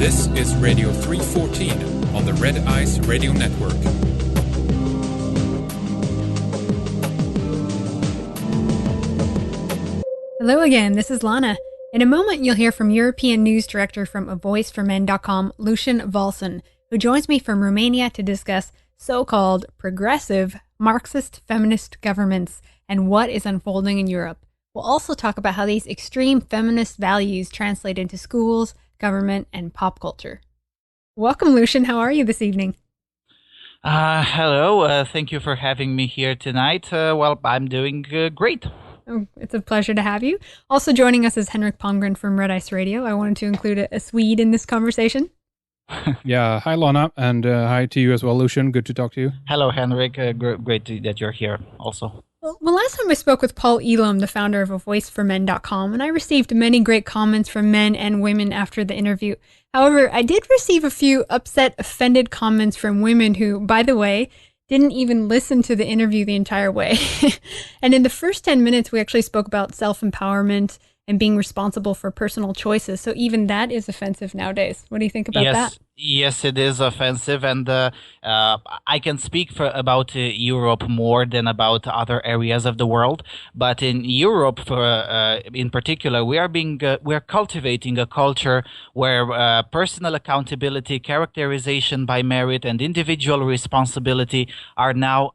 This is Radio 314 on the Red Ice Radio Network. Hello again, this is Lana. In a moment, you'll hear from European news director from avoiceformen.com, Lucian Valsan, who joins me from Romania to discuss so-called progressive Marxist feminist governments and what is unfolding in Europe. We'll also talk about how these extreme feminist values translate into schools, government, and pop culture. Welcome, Lucian. How are you this evening? Hello. Thank you for having me here tonight. Well, I'm doing great. Oh, it's a pleasure to have you. Also joining us is Henrik Palmgren from Red Ice Radio. I wanted to include a Swede in this conversation. Yeah, hi Lana, and hi to you as well, Lucian. Good to talk to you. Hello, Henrik. Great that you're here also. Well, last time I spoke with Paul Elam, the founder of avoiceformen.com, and I received many great comments from men and women after the interview. However, I did receive a few upset, offended comments from women who, by the way, didn't even listen to the interview the entire way. And in the first 10 minutes, we actually spoke about self-empowerment and being responsible for personal choices. So even that is offensive nowadays. What do you think about that? Yes, it is offensive. And I can speak about Europe more than about other areas of the world. But in Europe, in particular, we are cultivating a culture where personal accountability, characterization by merit, and individual responsibility are now,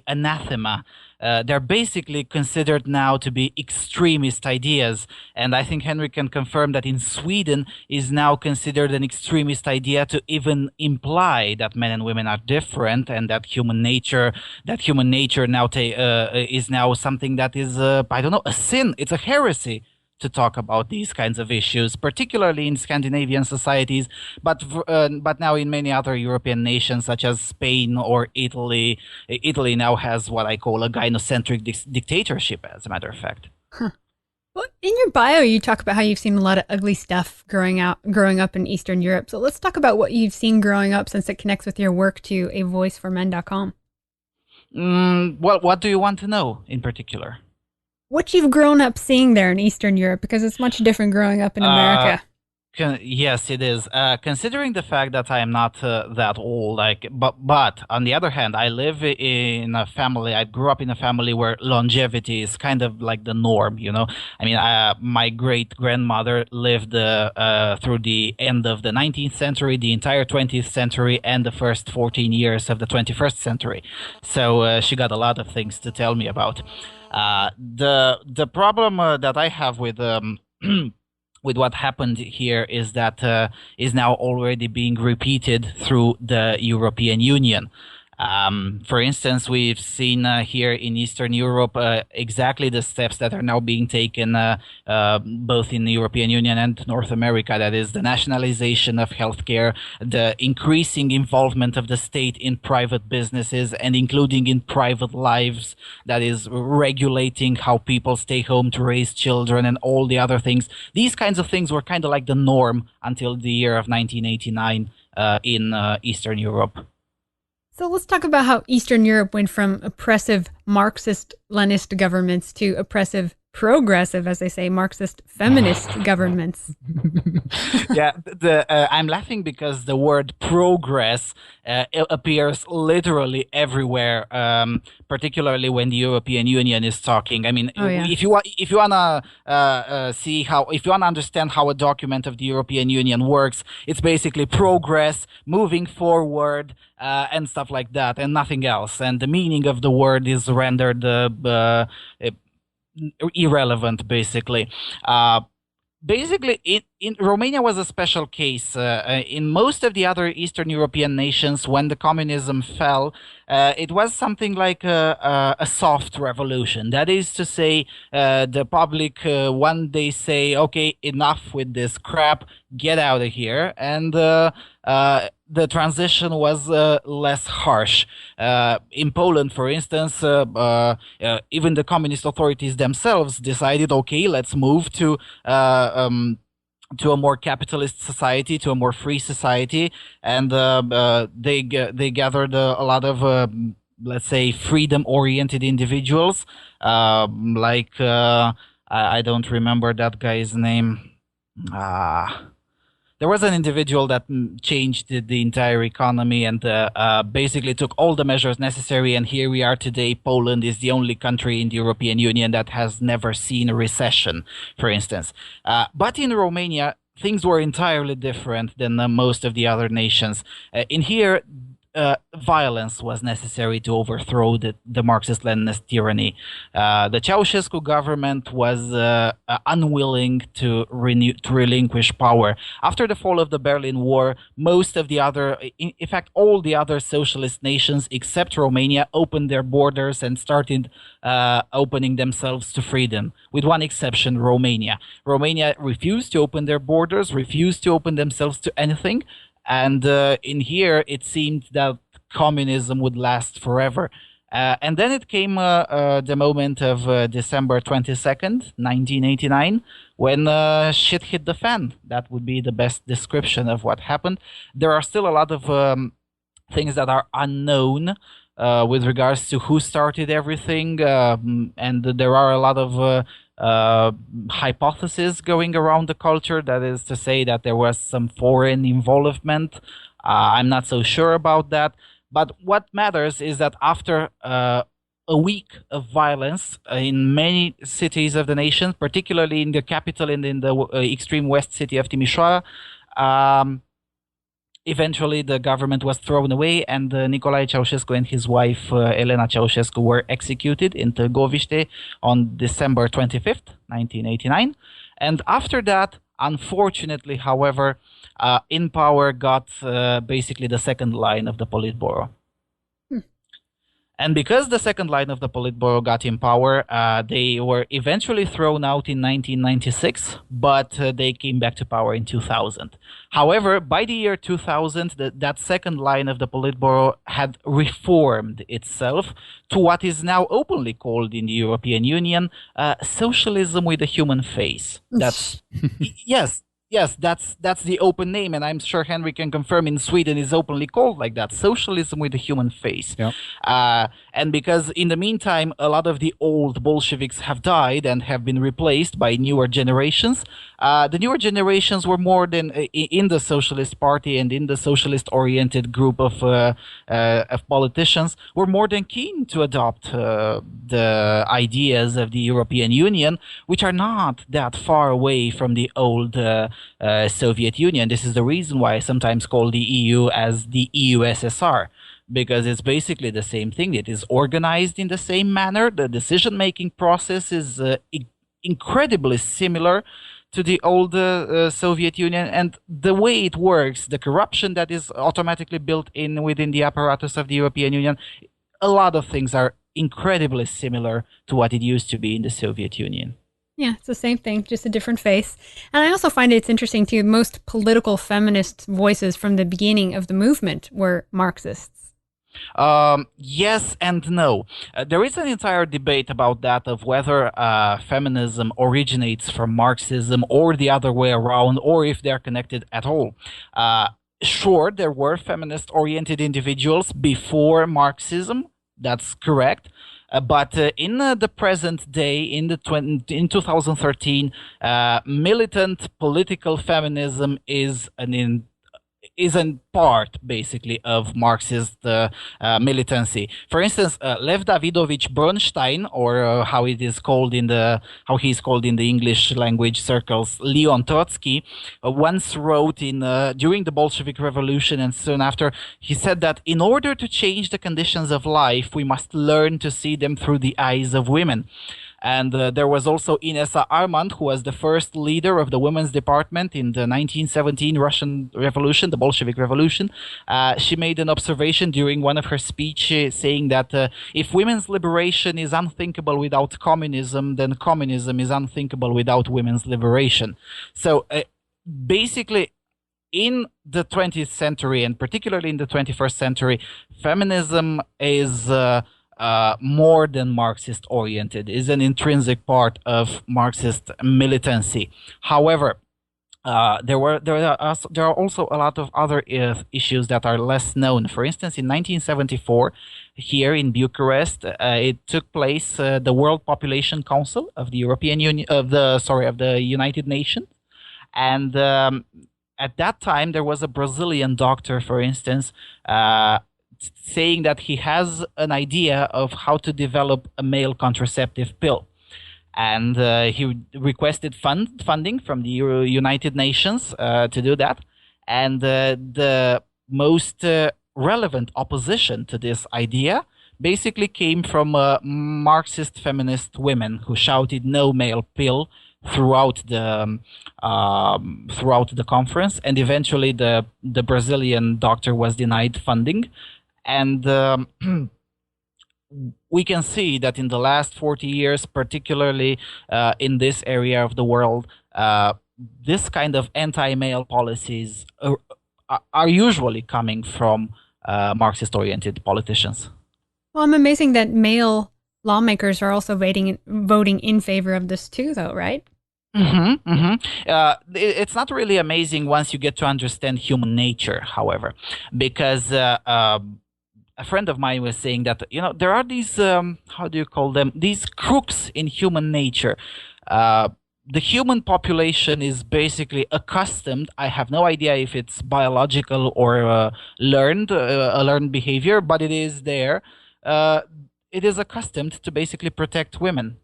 anathema. They're basically considered now to be extremist ideas. And I think Henrik can confirm that in Sweden is now considered an extremist idea to even imply that men and women are different, and that human nature now is now something that is, a sin. It's a heresy to talk about these kinds of issues, particularly in Scandinavian societies, but now in many other European nations such as Spain or Italy. Italy now has what I call a gynocentric dictatorship, as a matter of fact. Huh. Well, in your bio, you talk about how you've seen a lot of ugly stuff growing up in Eastern Europe. So let's talk about what you've seen growing up, since it connects with your work to avoiceformen.com. Well, what do you want to know in particular? What you've grown up seeing there in Eastern Europe, because it's much different growing up in America. Yes, it is. Considering the fact that I am not that old, but on the other hand, I live in a family. I grew up in a family where longevity is kind of like the norm. You know, I mean, my great grandmother lived through the end of the 19th century, the entire 20th century, and the first 14 years of the 21st century. So she got a lot of things to tell me about. The problem that I have with with what happened here is that is now already being repeated through the European Union. For instance, we've seen here in Eastern Europe exactly the steps that are now being taken both in the European Union and North America. That is the nationalization of healthcare, the increasing involvement of the state in private businesses and including in private lives. That is regulating how people stay home to raise children and all the other things. These kinds of things were kind of like the norm until the year of 1989 in Eastern Europe. So let's talk about how Eastern Europe went from oppressive Marxist-Leninist governments to oppressive progressive, as they say, Marxist feminist governments. Yeah, I'm laughing because the word progress appears literally everywhere, particularly when the European Union is talking. I mean, if you wanna understand how a document of the European Union works, it's basically progress, moving forward, and stuff like that, and nothing else. And the meaning of the word is rendered irrelevant, basically. In Romania was a special case. In most of the other Eastern European nations, when the communism fell, it was something like a soft revolution. That is to say, the public one day say, okay, enough with this crap, get out of here. And the transition was less harsh. In Poland, for instance, even the communist authorities themselves decided, okay, let's move to a more capitalist society, to a more free society, and they gathered a lot of let's say freedom-oriented individuals, I don't remember that guy's name. there was an individual that changed the entire economy and basically took all the measures necessary. And here we are today. Poland is the only country in the European Union that has never seen a recession, for instance. But in Romania, things were entirely different than most of the other nations. In here, violence was necessary to overthrow the Marxist-Leninist tyranny. The Ceausescu government was unwilling to relinquish power. After the fall of the Berlin Wall, most of the other, in fact, all the other socialist nations except Romania opened their borders and started opening themselves to freedom, with one exception, Romania. Romania refused to open their borders, refused to open themselves to anything. And in here, it seemed that communism would last forever. And then it came the moment of December 22nd, 1989, when shit hit the fan. That would be the best description of what happened. There are still a lot of things that are unknown with regards to who started everything. And there are a lot of hypothesis going around the culture, that is to say that there was some foreign involvement. I'm not so sure about that, but what matters is that after a week of violence in many cities of the nation, particularly in the capital and in the extreme west city of Timișoara, eventually the government was thrown away, and Nicolae Ceausescu and his wife Elena Ceausescu were executed in Târgoviște on December 25th, 1989. And after that, unfortunately, however, in power got basically the second line of the Politburo. And because the second line of the Politburo got in power, they were eventually thrown out in 1996, but they came back to power in 2000. However, by the year 2000, that second line of the Politburo had reformed itself to what is now openly called in the European Union socialism with a human face. That's Yes, that's the open name, and I'm sure Henry can confirm in Sweden is openly called like that, socialism with a human face. Yep. And because in the meantime, a lot of the old Bolsheviks have died and have been replaced by newer generations, the newer generations were more than in the Socialist Party and in the socialist-oriented group of politicians were more than keen to adopt the ideas of the European Union, which are not that far away from the old Soviet Union. This is the reason why I sometimes call the EU as the EU-SSR, because it's basically the same thing. It is organized in the same manner. The decision-making process is incredibly similar to the old Soviet Union, and the way it works, the corruption that is automatically built in within the apparatus of the European Union, a lot of things are incredibly similar to what it used to be in the Soviet Union. Yeah, it's the same thing, just a different face. And I also find it's interesting too, most political feminist voices from the beginning of the movement were Marxists. Yes and no. There is an entire debate about that, of whether feminism originates from Marxism or the other way around, or if they're connected at all. Sure, there were feminist-oriented individuals before Marxism. That's correct. But in the present day, in 2013, militant political feminism is a part, basically, of Marxist militancy. For instance, Lev Davidovich Bronstein, or how he's called in the English language circles, Leon Trotsky, once wrote during the Bolshevik Revolution and soon after, he said that in order to change the conditions of life, we must learn to see them through the eyes of women. And there was also Inesa Armand, who was the first leader of the women's department in the 1917 Russian Revolution, the Bolshevik Revolution. She made an observation during one of her speeches saying that if women's liberation is unthinkable without communism, then communism is unthinkable without women's liberation. So basically, in the 20th century, and particularly in the 21st century, feminism is more than Marxist oriented, is an intrinsic part of Marxist militancy. However, there are also a lot of other issues that are less known. For instance, in 1974, here in Bucharest, it took place the World Population Council of the European Union, of the United Nations, and at that time, there was a Brazilian doctor, for instance, saying that he has an idea of how to develop a male contraceptive pill. And he requested funding from the United Nations to do that. And the most relevant opposition to this idea basically came from Marxist feminist women who shouted "no male pill" throughout the conference, and eventually the Brazilian doctor was denied funding. And we can see that in the last 40 years, particularly in this area of the world, this kind of anti-male policies are usually coming from Marxist-oriented politicians. Well, I'm amazing that male lawmakers are also voting in favor of this too, though, right? It's not really amazing once you get to understand human nature, however, because a friend of mine was saying that, there are these, how do you call them? These crooks in human nature. The human population is basically accustomed. I have no idea if it's biological or a learned behavior, but it is there. It is accustomed to basically protect women.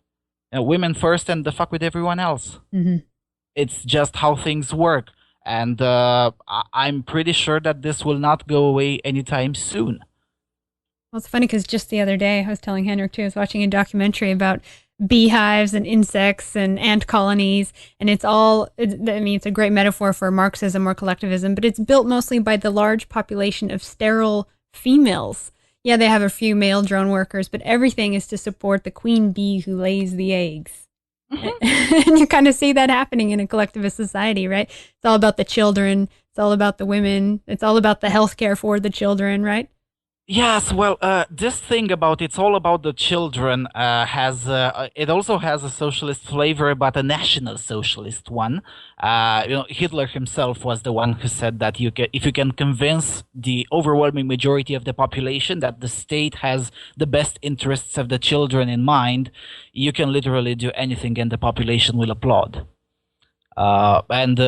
Women first and the fuck with everyone else. Mm-hmm. It's just how things work. And I'm pretty sure that this will not go away anytime soon. Well, it's funny because just the other day, I was telling Henrik too, I was watching a documentary about beehives and insects and ant colonies, and it's a great metaphor for Marxism or collectivism, but it's built mostly by the large population of sterile females. Yeah, they have a few male drone workers, but everything is to support the queen bee who lays the eggs. Mm-hmm. And you kind of see that happening in a collectivist society, right? It's all about the children. It's all about the women. It's all about the healthcare for the children, right? Yes, well, this thing about it's all about the children it also has a socialist flavor, but a national socialist one. Hitler himself was the one who said that if you can convince the overwhelming majority of the population that the state has the best interests of the children in mind, you can literally do anything and the population will applaud. And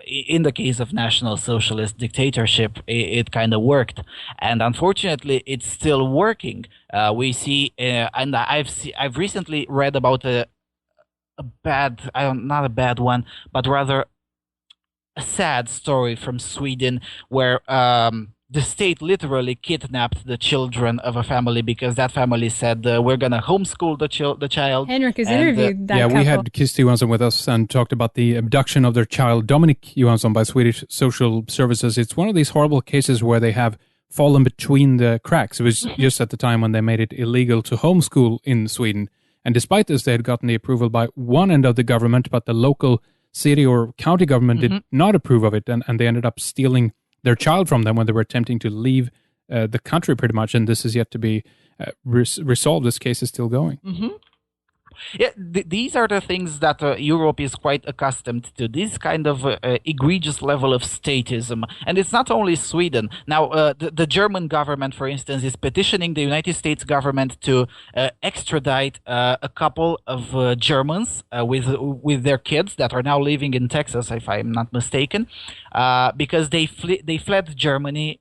in the case of National Socialist dictatorship, it kind of worked, and unfortunately, it's still working. We see, and I've recently read about not a bad one, but rather a sad story from Sweden, where the state literally kidnapped the children of a family because that family said, we're going to homeschool the child. Henrik has interviewed that couple. We had Kirsty Johansson with us and talked about the abduction of their child, Dominic Johansson, by Swedish Social Services. It's one of these horrible cases where they have fallen between the cracks. It was just at the time when they made it illegal to homeschool in Sweden. And despite this, they had gotten the approval by one end of the government, but the local city or county government did not approve of it. And they ended up stealing their child from them when they were attempting to leave the country, pretty much. And this is yet to be resolved. This case is still going. Mm-hmm. Yeah, these are the things that Europe is quite accustomed to, this kind of egregious level of statism. And it's not only Sweden. Now, the German government, for instance, is petitioning the United States government to extradite a couple of Germans with their kids that are now living in Texas, if I'm not mistaken, because they fled Germany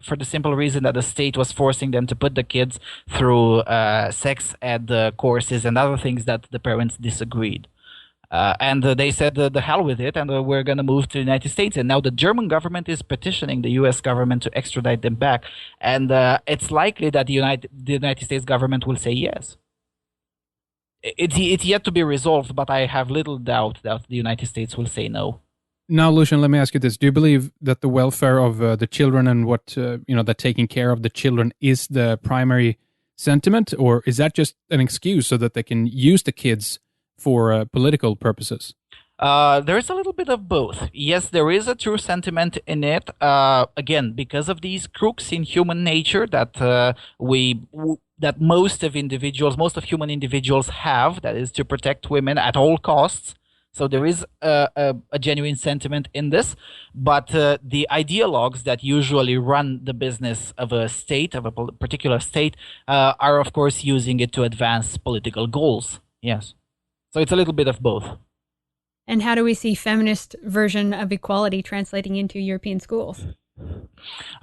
for the simple reason that the state was forcing them to put the kids through sex ed courses and other things that the parents disagreed. And they said, the hell with it, and we're going to move to the United States. And now the German government is petitioning the U.S. government to extradite them back. And it's likely that the United States government will say yes. It's yet to be resolved, but I have little doubt that the United States will say no. Now, Lucian, let me ask you this. Do you believe that the welfare of the children and what, that taking care of the children is the primary sentiment, or is that just an excuse so that they can use the kids for political purposes? There is a little bit of both. Yes, there is a true sentiment in it. Again, because of these crooks in human nature that that most of human individuals have, that is to protect women at all costs. So there is a genuine sentiment in this, but the ideologues that usually run the business of a state, of a particular state, are of course using it to advance political goals. Yes. So it's a little bit of both. And how do we see feminist version of equality translating into European schools?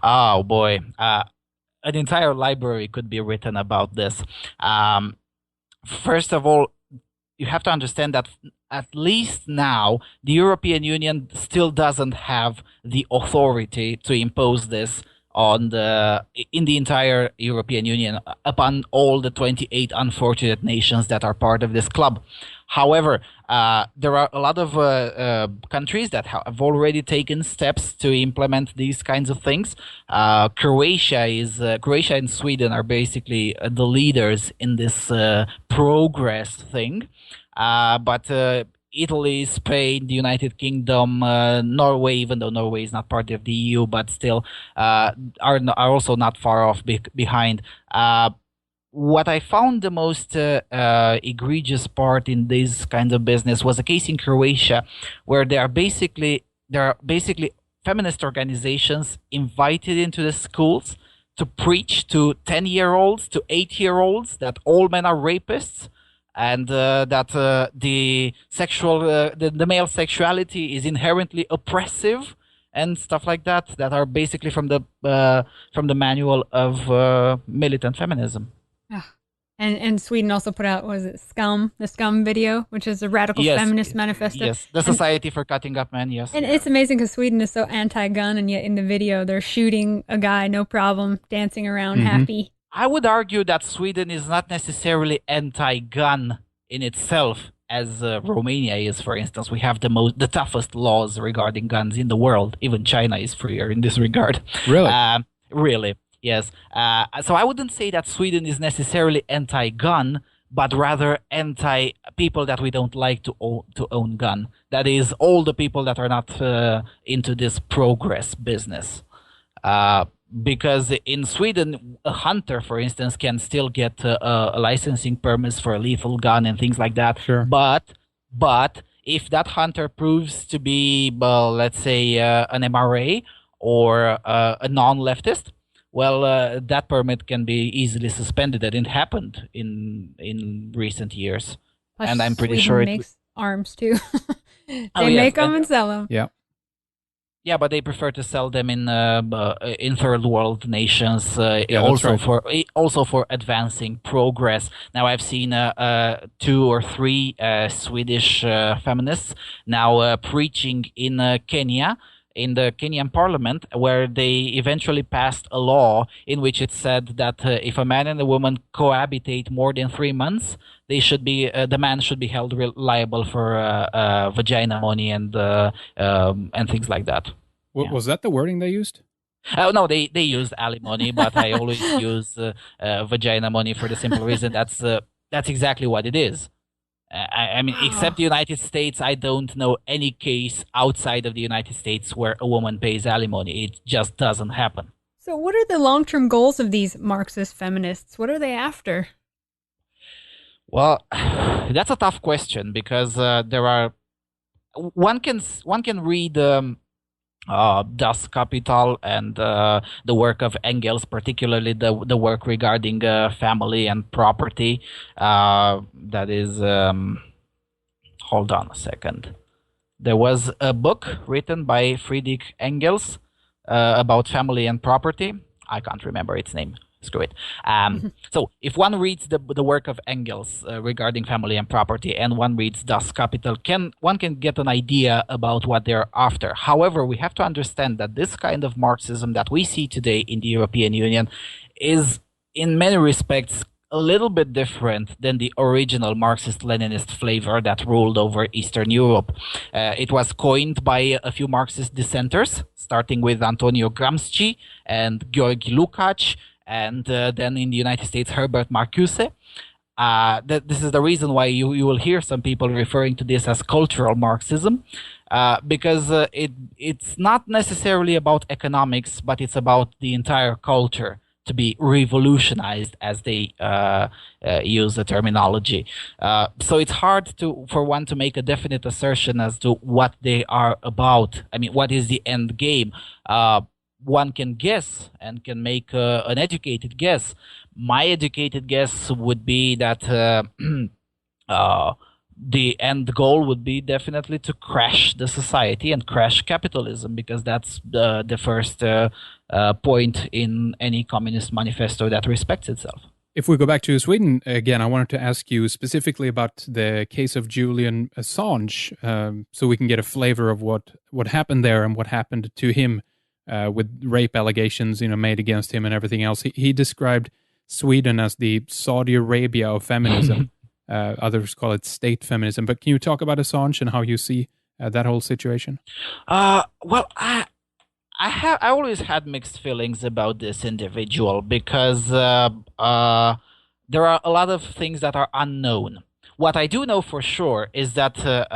Oh boy, an entire library could be written about this. First of all, you have to understand that at least now the European Union still doesn't have the authority to impose this in the entire European Union upon all the 28 unfortunate nations that are part of this club. However, there are a lot of countries that have already taken steps to implement these kinds of things. Croatia and Sweden are basically the leaders in this progress thing. But Italy, Spain, the United Kingdom, Norway, even though Norway is not part of the EU, but still are also not far off behind. What I found the most egregious part in this kind of business was a case in Croatia, where there are basically feminist organizations invited into the schools to preach to 10-year-olds, to 8-year-olds that all men are rapists, and that the male sexuality is inherently oppressive, and stuff like that are basically from the manual of militant feminism. And Sweden also put out, was it the Scum video, which is a radical feminist manifesto. Yes, the Society for Cutting Up Men, yes. And it's amazing because Sweden is so anti-gun, and yet in the video they're shooting a guy, no problem, dancing around happy. I would argue that Sweden is not necessarily anti-gun in itself, as Romania is, for instance. We have the toughest laws regarding guns in the world. Even China is freer in this regard. Really? Really. Yes. So I wouldn't say that Sweden is necessarily anti-gun, but rather anti-people that we don't like to own gun. That is, all the people that are not into this progress business. Because in Sweden, a hunter, for instance, can still get a licensing permits for a lethal gun and things like that. Sure. But if that hunter proves to be, well, let's say an MRA or a non-leftist, well, that permit can be easily suspended. And it happened in recent years. Plus, and I'm pretty Sweden sure makes arms too. They make them and sell them. Yeah. Yeah, but they prefer to sell them in third world nations, also for advancing progress. Now, I've seen 2 or 3 Swedish feminists now preaching in Kenya, in the Kenyan parliament, where they eventually passed a law in which it said that if a man and a woman cohabitate more than 3 months, they should be the man should be held liable for vagina money and things like that. Was that the wording they used? Oh no, they used alimony, but I always use vagina money for the simple reason that's exactly what it is. I mean, except the United States, I don't know any case outside of the United States where a woman pays alimony. It just doesn't happen. So what are the long-term goals of these Marxist feminists? What are they after? Well, that's a tough question because there are one can read Das Kapital and the work of Engels, particularly the work regarding family and property. That is, hold on a second. There was a book written by Friedrich Engels about family and property. I can't remember its name. Screw it. So if one reads the work of Engels regarding family and property, and one reads Das Kapital, one can get an idea about what they're after. However, we have to understand that this kind of Marxism that we see today in the European Union is, in many respects, a little bit different than the original Marxist-Leninist flavor that ruled over Eastern Europe. It was coined by a few Marxist dissenters, starting with Antonio Gramsci and Georgi Lukács, and then in the United States, Herbert Marcuse. This is the reason why you will hear some people referring to this as cultural Marxism, because it's not necessarily about economics, but it's about the entire culture to be revolutionized, as they use the terminology. So it's hard for one to make a definite assertion as to what they are about. I mean, what is the end game? One can guess and can make an educated guess. My educated guess would be that the end goal would be definitely to crash the society and crash capitalism, because that's the first point in any communist manifesto that respects itself. If we go back to Sweden again, I wanted to ask you specifically about the case of Julian Assange, so we can get a flavor of what happened there and what happened to him with rape allegations, made against him and everything else. He described Sweden as the Saudi Arabia of feminism. Others call it state feminism. But can you talk about Assange and how you see that whole situation? Well, I always had mixed feelings about this individual, because there are a lot of things that are unknown. What I do know for sure is that the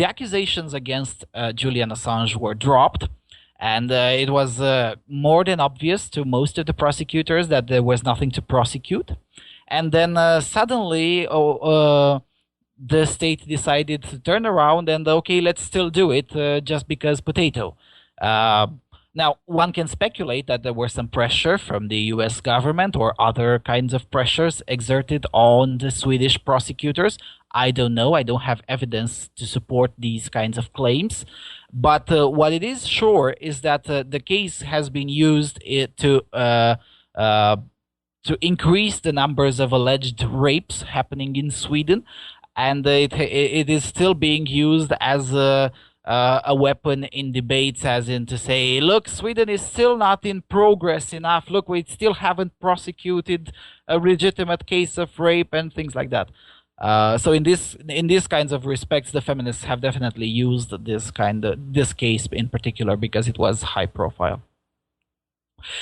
accusations against Julian Assange were dropped, and it was more than obvious to most of the prosecutors that there was nothing to prosecute. And then suddenly, the state decided to turn around and, okay, let's still do it just because potato. Now, one can speculate that there was some pressure from the US government or other kinds of pressures exerted on the Swedish prosecutors. I don't know. I don't have evidence to support these kinds of claims. But what it is sure is that the case has been used to increase the numbers of alleged rapes happening in Sweden. And it is still being used as a weapon in debates, as in to say, look, Sweden is still not in progress enough. Look, we still haven't prosecuted a legitimate case of rape and things like that. So in these kinds of respects, the feminists have definitely used this case in particular because it was high profile.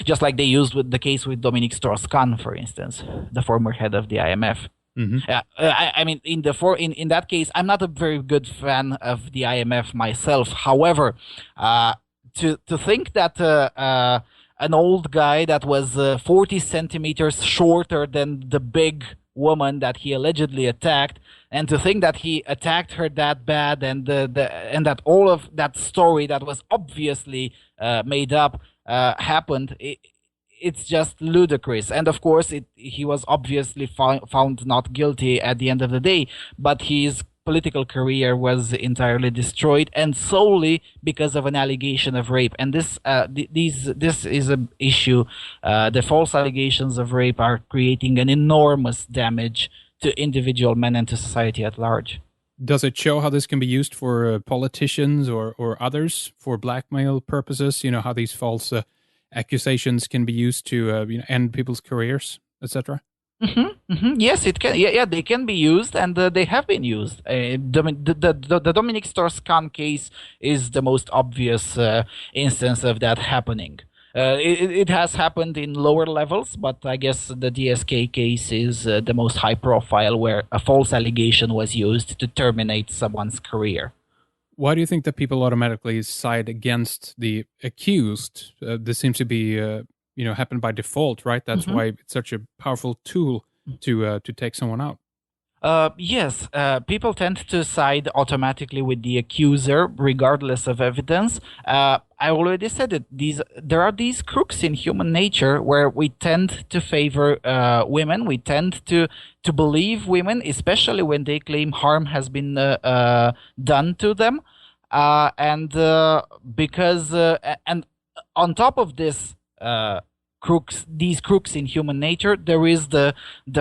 Just like they used with the case with Dominique Strauss-Kahn, for instance, the former head of the IMF. Mm-hmm. I mean, in that case, I'm not a very good fan of the IMF myself. However, to think that an old guy that was 40 centimeters shorter than the big woman that he allegedly attacked, and to think that he attacked her that bad, and that all of that story that was obviously made up happened. It's just ludicrous. And of course, he was obviously found not guilty at the end of the day, but his political career was entirely destroyed, and solely because of an allegation of rape. And this is an issue. The false allegations of rape are creating an enormous damage to individual men and to society at large. Does it show how this can be used for politicians or others for blackmail purposes? How these false accusations can be used to end people's careers, etc.? Mm-hmm, mm-hmm. Yes, it can. Yeah, they can be used, and they have been used. The Dominique Strauss-Kahn case is the most obvious instance of that happening. It has happened in lower levels, but I guess the DSK case is the most high profile, where a false allegation was used to terminate someone's career. Why do you think that people automatically side against the accused? This seems to be, happen by default, right? That's mm-hmm. why it's such a powerful tool to take someone out. Yes, people tend to side automatically with the accuser, regardless of evidence. I already said it. There are these crooks in human nature where we tend to favor women. We tend to believe women, especially when they claim harm has been done to them. And on top of this, these crooks in human nature, there is the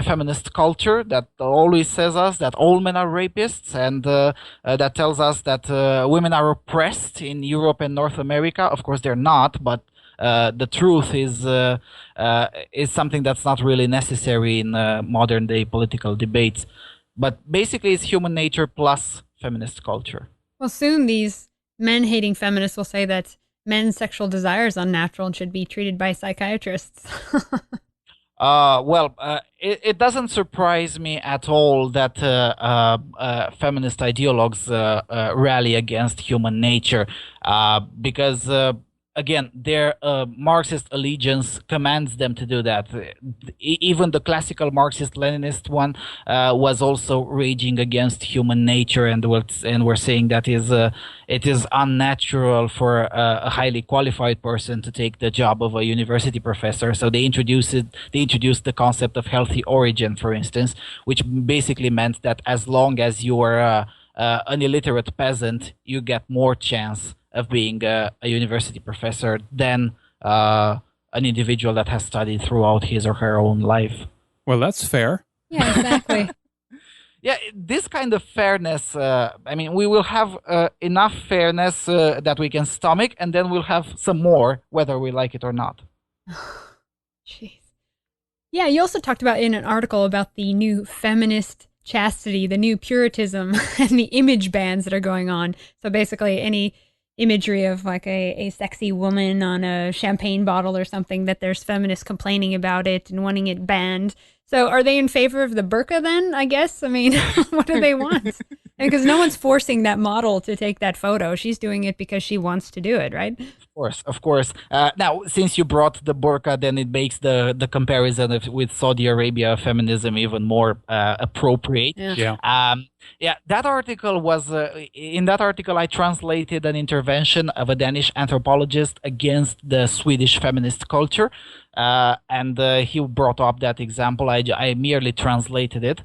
feminist culture that always says us that all men are rapists, and that tells us that women are oppressed in Europe and North America. Of course, they're not, but the truth is something that's not really necessary in modern day political debates. But basically, it's human nature plus feminist culture. Well, soon these men-hating feminists will say that men's sexual desire is unnatural and should be treated by psychiatrists. It doesn't surprise me at all that feminist ideologues rally against human nature, because again, their Marxist allegiance commands them to do that. Even the classical Marxist-Leninist one was also raging against human nature, and we're saying that it is unnatural for a highly qualified person to take the job of a university professor. So they introduced the concept of healthy origin, for instance, which basically meant that as long as you are an illiterate peasant, you get more chance of being a university professor than an individual that has studied throughout his or her own life. Well, that's fair. Yeah, exactly. Yeah, this kind of fairness, I mean, we will have enough fairness that we can stomach, and then we'll have some more, whether we like it or not. Jeez. Yeah, you also talked about in an article about the new feminist chastity, the new puritanism, and the image bans that are going on. So basically any imagery of like a sexy woman on a champagne bottle or something, that there's feminists complaining about it and wanting it banned. So are they in favor of the burqa then, I guess? I mean, what do they want? Because no one's forcing that model to take that photo. She's doing it because she wants to do it, right? Of course. Now, since you brought the burqa, then it makes the comparison with Saudi Arabia feminism even more appropriate. Yeah. That article was, in that article, I translated an intervention of a Danish anthropologist against the Swedish feminist culture. And he brought up that example. I merely translated it.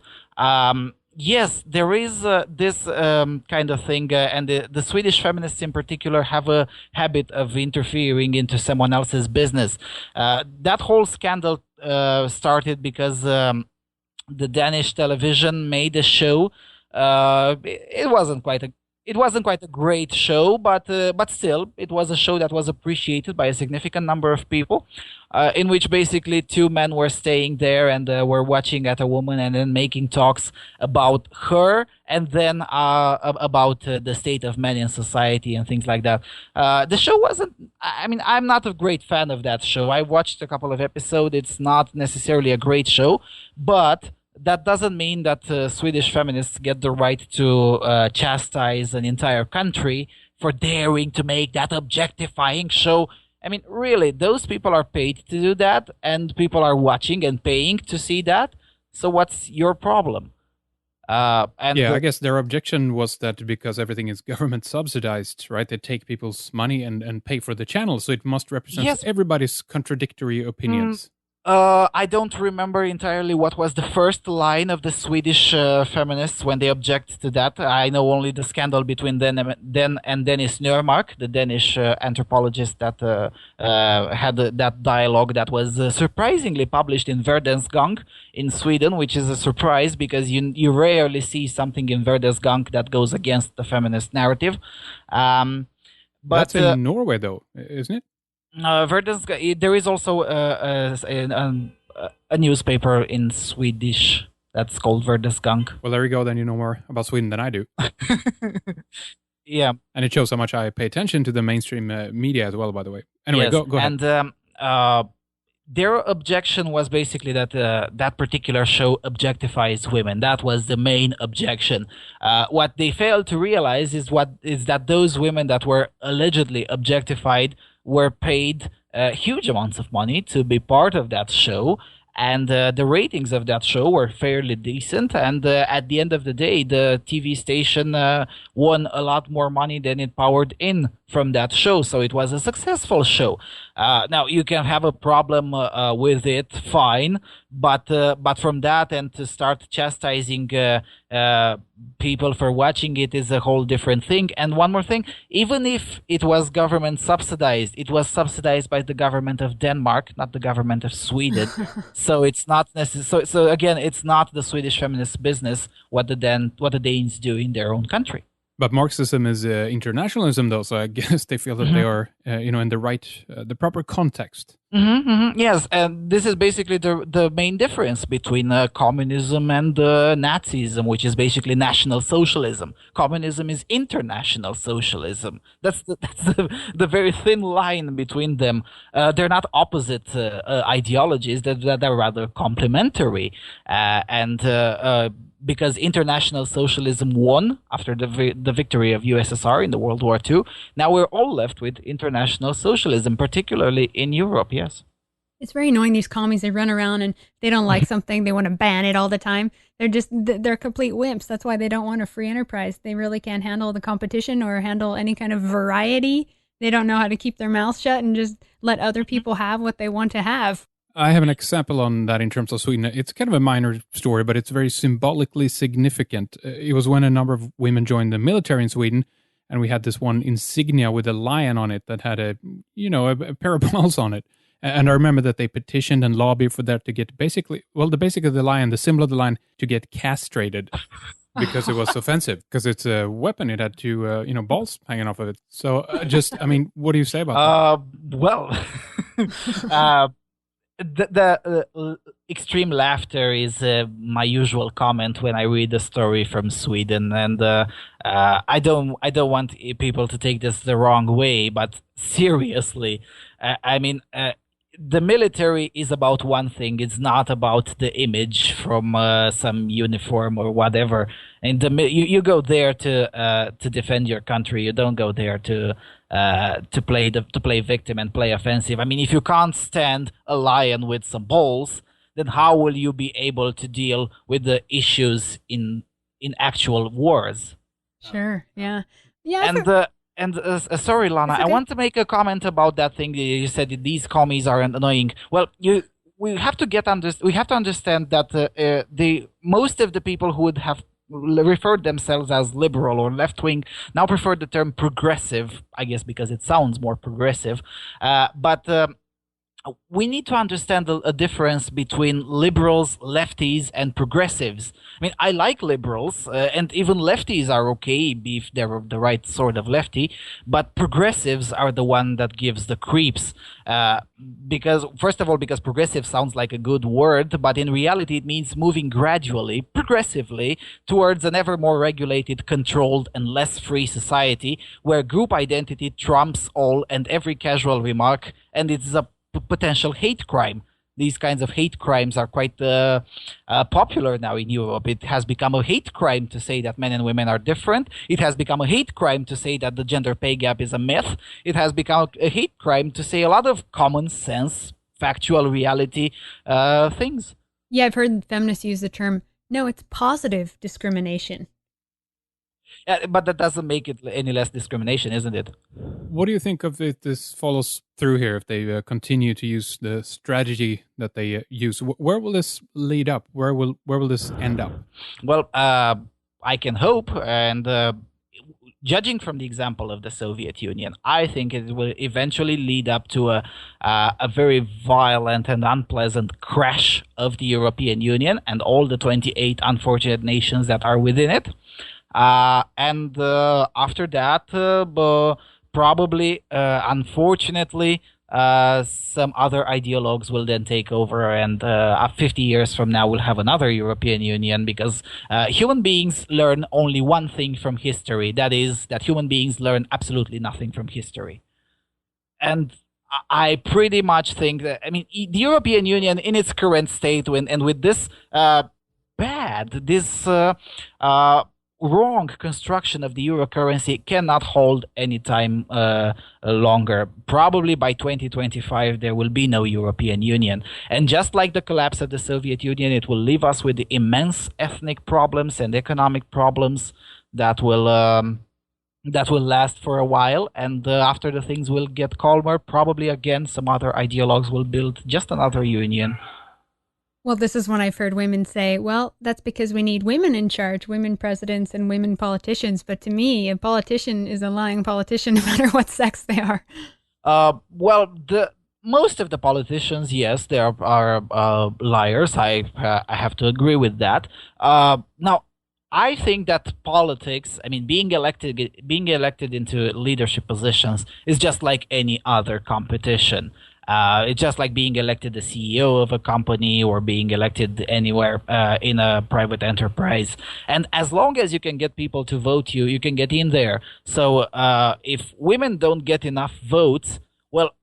Yes, there is this kind of thing, and the Swedish feminists in particular have a habit of interfering into someone else's business. That whole scandal started because the Danish television made a show. It wasn't quite a great show, but still, it was a show that was appreciated by a significant number of people, in which basically two men were staying there and were watching at a woman and then making talks about her and then about the state of men in society and things like that. The show wasn't, I mean, I'm not a great fan of that show. I watched a couple of episodes. It's not necessarily a great show, but that doesn't mean that Swedish feminists get the right to chastise an entire country for daring to make that objectifying show. I mean, really, those people are paid to do that, and people are watching and paying to see that. So what's your problem? I guess their objection was that because everything is government subsidized, right? They take people's money and pay for the channel, so it must represent everybody's contradictory opinions. I don't remember entirely what was the first line of the Swedish feminists when they object to that. I know only the scandal between them and Dennis Nørmark, the Danish anthropologist that had that dialogue that was surprisingly published in Verdens Gang in Sweden, which is a surprise because you rarely see something in Verdens Gang that goes against the feminist narrative. But that's in Norway, though, isn't it? There is also a newspaper in Swedish that's called Verdens Gang. Well, there you go. Then you know more about Sweden than I do. Yeah. And it shows how much I pay attention to the mainstream media as well, by the way. Anyway, yes. Go ahead. And their objection was basically that that particular show objectifies women. That was the main objection. What they failed to realize is that those women that were allegedly objectified were paid huge amounts of money to be part of that show, and the ratings of that show were fairly decent, and at the end of the day, the TV station won a lot more money than it powered in from that show, so it was a successful show. Now, you can have a problem with it, fine, but from that and to start chastising people for watching it is a whole different thing. And one more thing, even if it was government subsidized, it was subsidized by the government of Denmark, not the government of Sweden. So it's not necessary. So again, it's not the Swedish feminist business what the Danes do in their own country. But Marxism is internationalism, though, so I guess they feel that they are, in the right, the proper context. Yes, and this is basically the main difference between communism and Nazism, which is basically National Socialism. Communism is international socialism. That's the very thin line between them. They're not opposite ideologies; they're rather complementary, and because international socialism won after the victory of USSR in the World War II. Now we're all left with international socialism, particularly in Europe. Yes. It's very annoying, these commies. They run around and they don't like something, they want to ban it all the time. They're complete wimps. That's why they don't want a free enterprise. They really can't handle the competition or handle any kind of variety. They don't know how to keep their mouths shut and just let other people have what they want to have. I have an example on that in terms of Sweden. It's kind of a minor story, but it's very symbolically significant. It was when a number of women joined the military in Sweden, and we had this one insignia with a lion on it that had a pair of balls on it. And I remember that they petitioned and lobbied for that to get the symbol of the lion, to get castrated because it was offensive, because it's a weapon. It had two, balls hanging off of it. So what do you say about that? Well, the extreme laughter is my usual comment when I read the story from Sweden, and I don't want people to take this the wrong way, but seriously, the military is about one thing. It's not about the image from some uniform or whatever. And you go there to defend your country. You don't go there to play victim and play offensive. I mean, if you can't stand a lion with some balls, then how will you be able to deal with the issues in actual wars? Sure. Yeah. Sorry, Lana, okay. I want to make a comment about that thing that you said that these commies are annoying. Well, we have to understand that most of the people who would have referred themselves as liberal or left-wing now prefer the term progressive, I guess because it sounds more progressive. But we need to understand a difference between liberals, lefties, and progressives. I mean, I like liberals, and even lefties are okay if they're the right sort of lefty, but progressives are the one that gives the creeps. Because progressive sounds like a good word, but in reality it means moving gradually, progressively, towards an ever more regulated, controlled, and less free society, where group identity trumps all and every casual remark, and it's a potential hate crime. These kinds of hate crimes are quite popular now in Europe. It has become a hate crime to say that men and women are different. It has become a hate crime to say that the gender pay gap is a myth. It has become a hate crime to say a lot of common sense, factual reality things. Yeah, I've heard feminists use the term, no, it's positive discrimination. But that doesn't make it any less discrimination, isn't it? What do you think of it? This follows through here if they continue to use the strategy that they use? Where will this lead up? Where will this end up? Well, I can hope, and judging from the example of the Soviet Union, I think it will eventually lead up to a very violent and unpleasant crash of the European Union and all the 28 unfortunate nations that are within it. And after that, probably, unfortunately, some other ideologues will then take over, and 50 years from now, we'll have another European Union, because human beings learn only one thing from history. That is that human beings learn absolutely nothing from history. And I pretty much think that, I mean, the European Union in its current state, and with this wrong construction of the euro currency, cannot hold any time longer. Probably by 2025 there will be no European Union, and just like the collapse of the Soviet Union, it will leave us with immense ethnic problems and economic problems that will last for a while, and after the things will get calmer, probably again some other ideologues will build just another union. Well, this is when I've heard women say, well, that's because we need women in charge, women presidents and women politicians. But to me, a politician is a lying politician no matter what sex they are. Well, most of the politicians, yes, they are liars. I have to agree with that. Now, I think that politics, I mean, being elected into leadership positions is just like any other competition. It's just like being elected the CEO of a company or being elected anywhere in a private enterprise. And as long as you can get people to vote you, you can get in there. So if women don't get enough votes, well,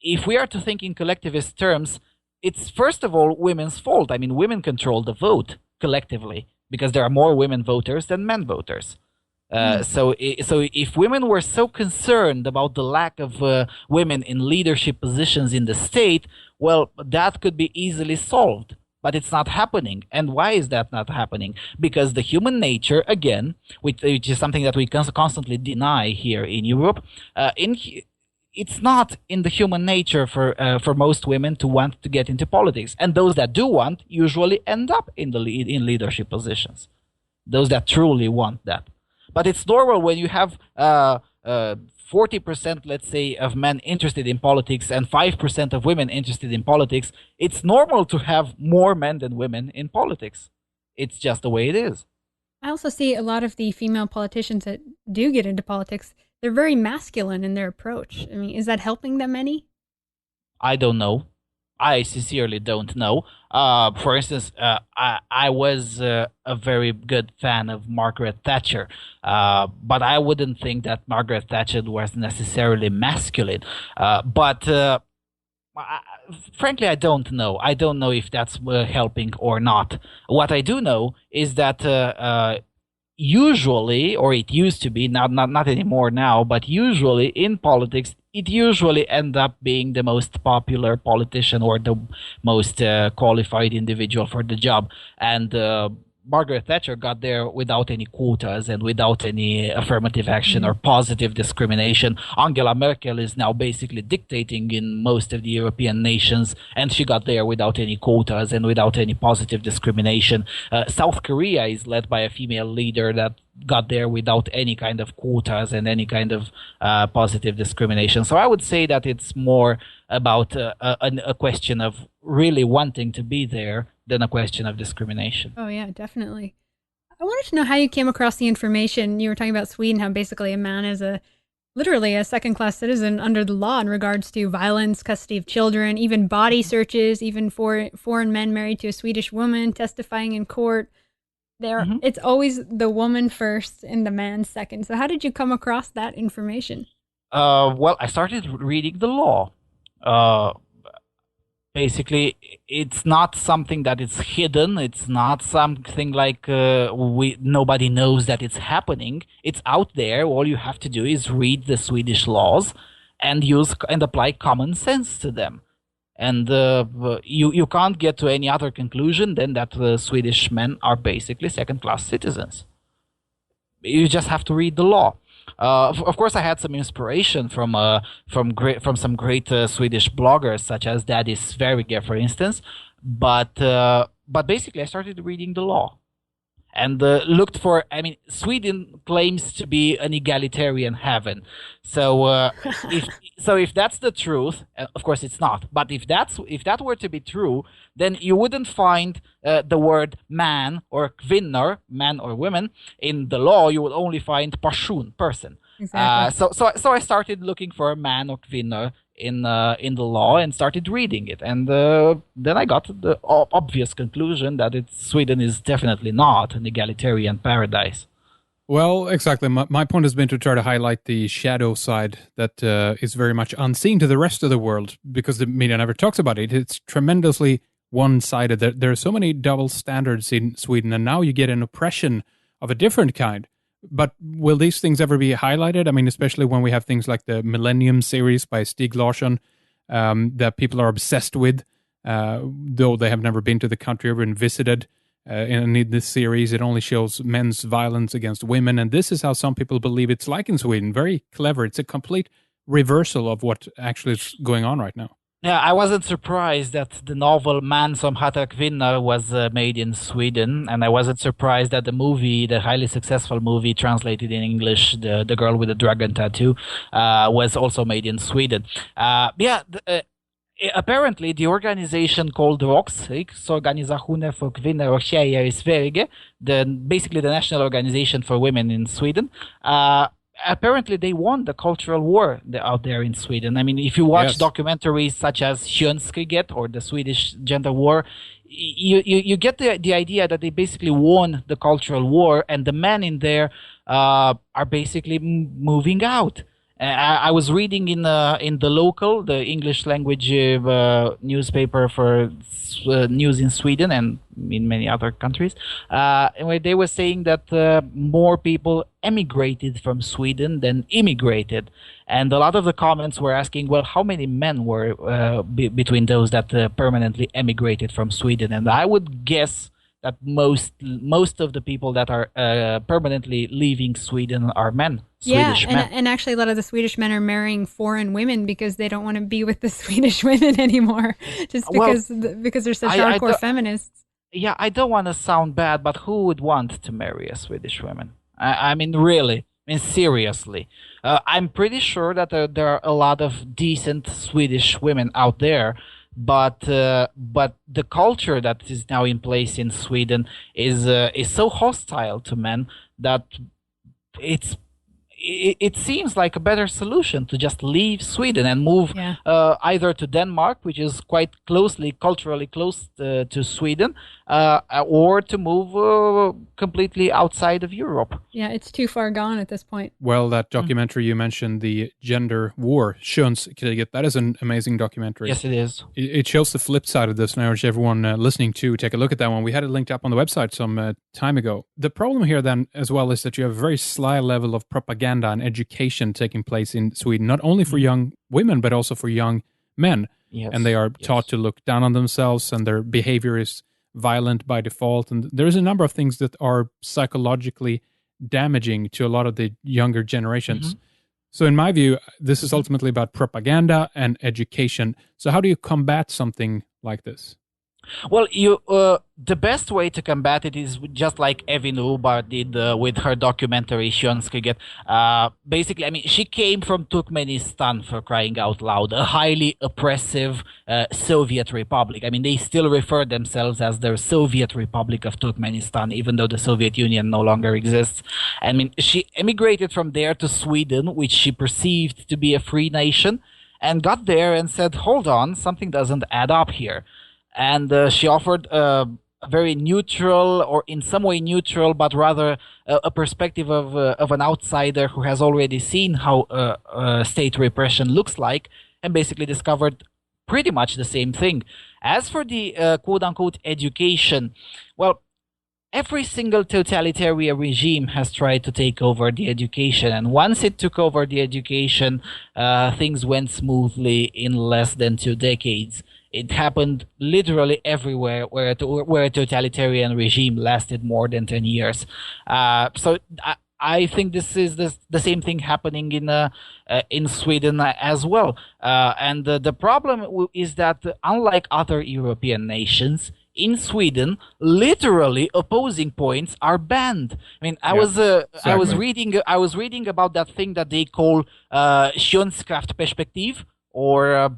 if we are to think in collectivist terms, it's first of all women's fault. I mean, women control the vote collectively. because there are more women voters than men voters. So if women were so concerned about the lack of women in leadership positions in the state, well, that could be easily solved. But it's not happening. And why is that not happening? Because the human nature, again, which is something that we constantly deny here in Europe, it's not in the human nature for most women to want to get into politics. And those that do want usually end up in leadership positions. Those that truly want that. But it's normal when you have 40%, let's say, of men interested in politics and 5% of women interested in politics. It's normal to have more men than women in politics. It's just the way it is. I also see a lot of the female politicians that do get into politics, they're very masculine in their approach. I mean, is that helping them any? I don't know. I sincerely don't know. For instance, I was a very good fan of Margaret Thatcher, but I wouldn't think that Margaret Thatcher was necessarily masculine. Frankly, I don't know. I don't know if that's helping or not. What I do know is that usually, or it used to be, not anymore now, but usually in politics, it usually ends up being the most popular politician or the most qualified individual for the job. And Margaret Thatcher got there without any quotas and without any affirmative action or positive discrimination. Angela Merkel is now basically dictating in most of the European nations, and she got there without any quotas and without any positive discrimination. South Korea is led by a female leader that got there without any kind of quotas and any kind of positive discrimination. So I would say that it's more about a question of really wanting to be there than a question of discrimination. Oh, yeah, definitely. I wanted to know how you came across the information. You were talking about Sweden, how basically a man is literally a second-class citizen under the law in regards to violence, custody of children, even body searches, even for foreign men married to a Swedish woman testifying in court. It's always the woman first and the man second. So how did you come across that information? Well, I started reading the law. Basically, it's not something that is hidden. It's not something like nobody knows that it's happening. It's out there. All you have to do is read the Swedish laws and apply common sense to them. And you can't get to any other conclusion than that Swedish men are basically second-class citizens. You just have to read the law. Of course, I had some inspiration from some great Swedish bloggers, such as Daddy Sverige, for instance. But basically, I started reading the law and looked for. I mean, Sweden claims to be an egalitarian heaven. So if that's the truth, of course it's not. But if that were to be true, then you wouldn't find the word man or kvinnor, man or women, in the law. You would only find person. Exactly. So I started looking for a man or kvinnor in the law and started reading it, and then I got to the obvious conclusion that Sweden is definitely not an egalitarian paradise. Well, exactly. My point has been to try to highlight the shadow side that is very much unseen to the rest of the world because the media never talks about it. It's tremendously one-sided. There are so many double standards in Sweden, and now you get an oppression of a different kind. But will these things ever be highlighted? I mean, especially when we have things like the Millennium series by Stieg Larsson that people are obsessed with, though they have never been to the country or been visited. And in this series, it only shows men's violence against women. And this is how some people believe it's like in Sweden. Very clever. It's a complete reversal of what actually is going on right now. Yeah, I wasn't surprised that the novel Man som hatar kvinnor was made in Sweden, and I wasn't surprised that the highly successful movie translated in English, The Girl with the Dragon Tattoo, was also made in Sweden. Apparently, the organization called ROKS, Riksorganisationen för kvinnor och tjejer i Sverige, basically the national organization for women in Sweden, apparently they won the cultural war out there in Sweden. I mean, if you watch documentaries such as Könskriget or the Swedish gender war, you get the idea that they basically won the cultural war, and the men in there are basically moving out. I was reading in the local, the English language newspaper for news in Sweden and in many other countries, where they were saying that more people emigrated from Sweden than immigrated, and a lot of the comments were asking, well, how many men were between those that permanently emigrated from Sweden? And I would guess that most of the people that are permanently leaving Sweden are men. Swedish men. And actually a lot of the Swedish men are marrying foreign women because they don't want to be with the Swedish women anymore, just because they're such hardcore feminists. Yeah, I don't want to sound bad, but who would want to marry a Swedish woman? I mean, really. I mean, seriously. I'm pretty sure that there are a lot of decent Swedish women out there, but the culture that is now in place in Sweden is so hostile to men that it seems like a better solution to just leave Sweden and move either to Denmark, which is quite culturally close to Sweden, or to move completely outside of Europe. Yeah, it's too far gone at this point. Well, that documentary you mentioned, the gender war, Könskriget, that is an amazing documentary. Yes, it is. It shows the flip side of this, and I urge everyone listening to take a look at that one. We had it linked up on the website some time ago. The problem here then as well is that you have a very sly level of propaganda and education taking place in Sweden, not only for young women, but also for young men. Yes. And they are taught to look down on themselves, and their behavior is violent by default. And there's a number of things that are psychologically damaging to a lot of the younger generations. Mm-hmm. So in my view, this is ultimately about propaganda and education. So how do you combat something like this? Well, the best way to combat it is just like Evin Rubar did with her documentary Könskriget. Basically, I mean, she came from Turkmenistan, for crying out loud, a highly oppressive Soviet republic. I mean, they still refer themselves as the Soviet Republic of Turkmenistan, even though the Soviet Union no longer exists. I mean, she emigrated from there to Sweden, which she perceived to be a free nation, and got there and said, hold on, something doesn't add up here. And she offered a very neutral, or in some way neutral, but rather a perspective of an outsider who has already seen how state repression looks like, and basically discovered pretty much the same thing. As for the quote-unquote education, well, every single totalitarian regime has tried to take over the education, and once it took over the education, things went smoothly in less than 2 decades. It happened literally everywhere where a totalitarian regime lasted more than 10 years. So I think this is the same thing happening in Sweden as well. And the problem is that unlike other European nations, in Sweden, literally opposing points are banned. I mean, I was reading about that thing that they call Könskraftperspektiv, or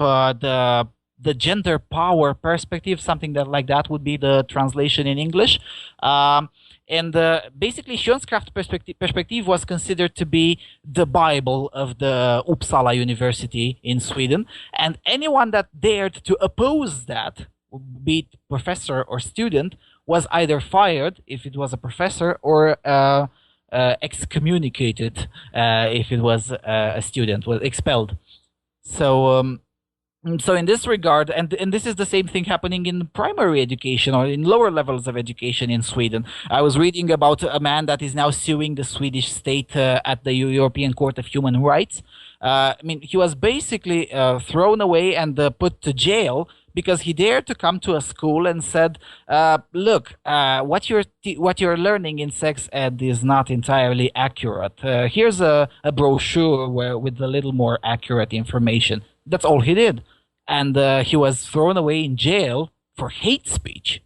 the gender power perspective, something like that would be the translation in English. And basically, Könskraftperspektiv was considered to be the Bible of the Uppsala University in Sweden. And anyone that dared to oppose that, be it professor or student, was either fired if it was a professor, or excommunicated if it was a student, was expelled. So in this regard, and this is the same thing happening in primary education or in lower levels of education in Sweden. I was reading about a man that is now suing the Swedish state at the European Court of Human Rights. I mean, he was basically thrown away and put to jail because he dared to come to a school and said, look, what you're learning in sex ed is not entirely accurate. Here's a brochure with a little more accurate information. That's all he did. And he was thrown away in jail for hate speech.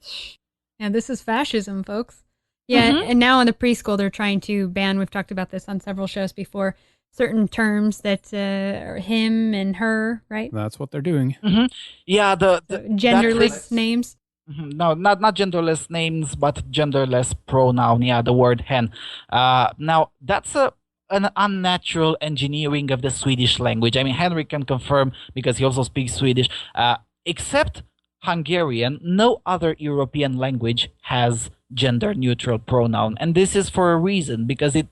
Yeah, this is fascism, folks. Yeah, and now in the preschool, they're trying to ban, we've talked about this on several shows before, certain terms that are him and her, right? That's what they're doing. Mm-hmm. Yeah, the genderless names. No, not genderless names, but genderless pronoun. Yeah, the word hen. Now, that's an unnatural engineering of the Swedish language. I mean, Henrik can confirm because he also speaks Swedish. Except Hungarian, no other European language has gender neutral pronoun, and this is for a reason, because it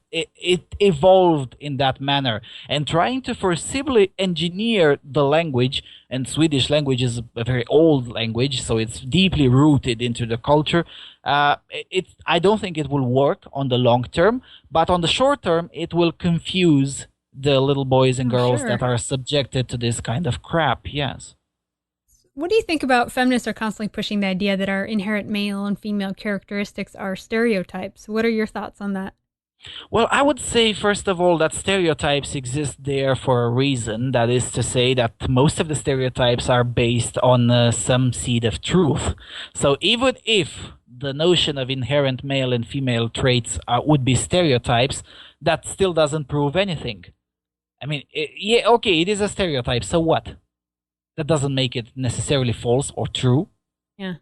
evolved in that manner. And trying to forcibly engineer the language, and Swedish language is a very old language, so it's deeply rooted into the culture. I don't think it will work on the long term, but on the short term it will confuse the little boys and girls that are subjected to this kind of crap. Yes. What do you think about feminists are constantly pushing the idea that our inherent male and female characteristics are stereotypes? What are your thoughts on that? Well, I would say, first of all, that stereotypes exist there for a reason. That is to say that most of the stereotypes are based on some seed of truth. So even if the notion of inherent male and female traits would be stereotypes, that still doesn't prove anything. I mean, it is a stereotype, so what? That doesn't make it necessarily false or true. Yeah.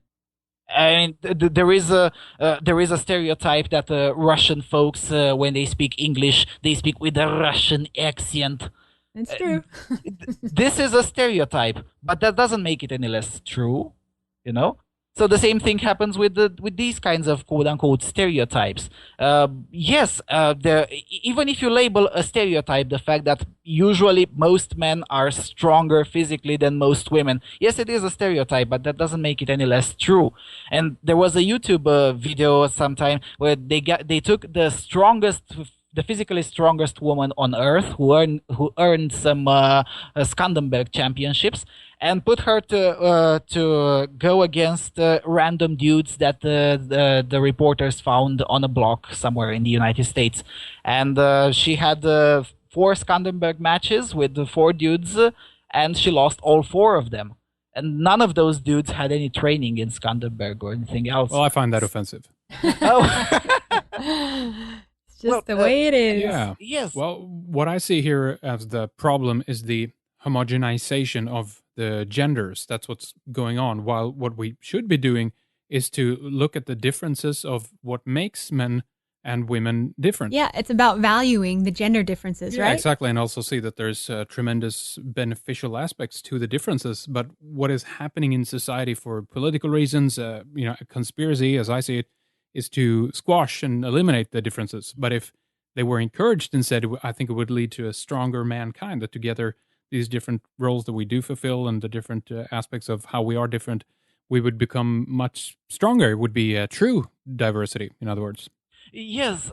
I mean, there is a stereotype that Russian folks, when they speak English, they speak with a Russian accent. It's true. This is a stereotype, but that doesn't make it any less true, you know? So the same thing happens with these kinds of quote-unquote stereotypes. Yes, even if you label a stereotype the fact that usually most men are stronger physically than most women, yes, it is a stereotype, but that doesn't make it any less true. And there was a YouTube video sometime where they took the physically strongest woman on earth who earned some Skanderberg championships, and put her to go against random dudes that the reporters found on a block somewhere in the United States. And she had 4 Skanderberg matches with the 4 dudes, and she lost all 4 of them. And none of those dudes had any training in Skanderberg or anything else. Well, I find that offensive. It's just the way it is. Yeah. Yes. Well, what I see here as the problem is the homogenization of the genders. That's what's going on. While what we should be doing is to look at the differences of what makes men and women different. Yeah, it's about valuing the gender differences, right? Exactly, and also see that there's tremendous beneficial aspects to the differences. But what is happening in society for political reasons, a conspiracy, as I see it, is to squash and eliminate the differences. But if they were encouraged instead, I think it would lead to a stronger mankind, that together these different roles that we do fulfill and the different aspects of how we are different, we would become much stronger. It would be a true diversity, in other words. Yes,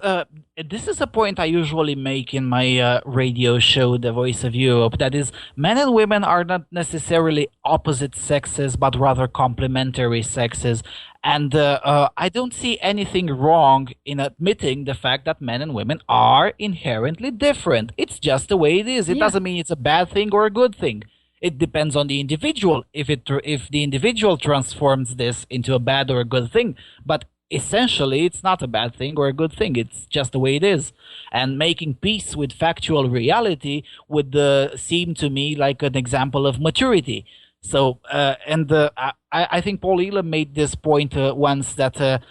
this is a point I usually make in my radio show, The Voice of Europe. That is, men and women are not necessarily opposite sexes, but rather complementary sexes. And I don't see anything wrong in admitting the fact that men and women are inherently different. It's just the way it is. It doesn't mean it's a bad thing or a good thing. It depends on the individual if the individual transforms this into a bad or a good thing. But essentially, it's not a bad thing or a good thing. It's just the way it is. And making peace with factual reality would seem to me like an example of maturity. So, I think Paul Elam made this point once, that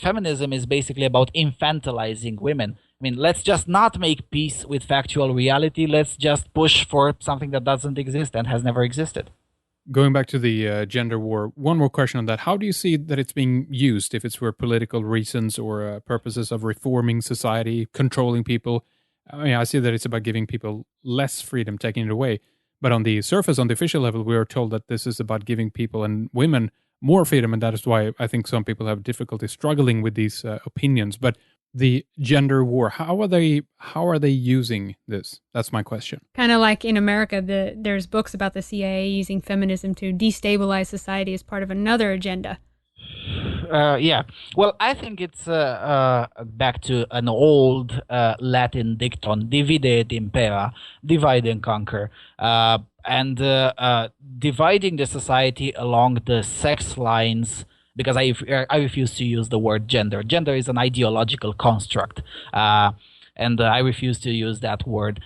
feminism is basically about infantilizing women. I mean, let's just not make peace with factual reality. Let's just push for something that doesn't exist and has never existed. Going back to the gender war, one more question on that. How do you see that it's being used, if it's for political reasons or purposes of reforming society, controlling people? I mean, I see that it's about giving people less freedom, taking it away. But on the surface, on the official level, we are told that this is about giving people and women more freedom, and that is why I think some people have difficulty struggling with these opinions. But the gender war, how are they using this? That's my question. Kind of like in America, there's books about the CIA using feminism to destabilize society as part of another agenda. Yeah. Well, I think it's back to an old Latin dicton, divide et impera, divide and conquer. And dividing the society along the sex lines, because I refuse to use the word gender. Gender is an ideological construct, and I refuse to use that word.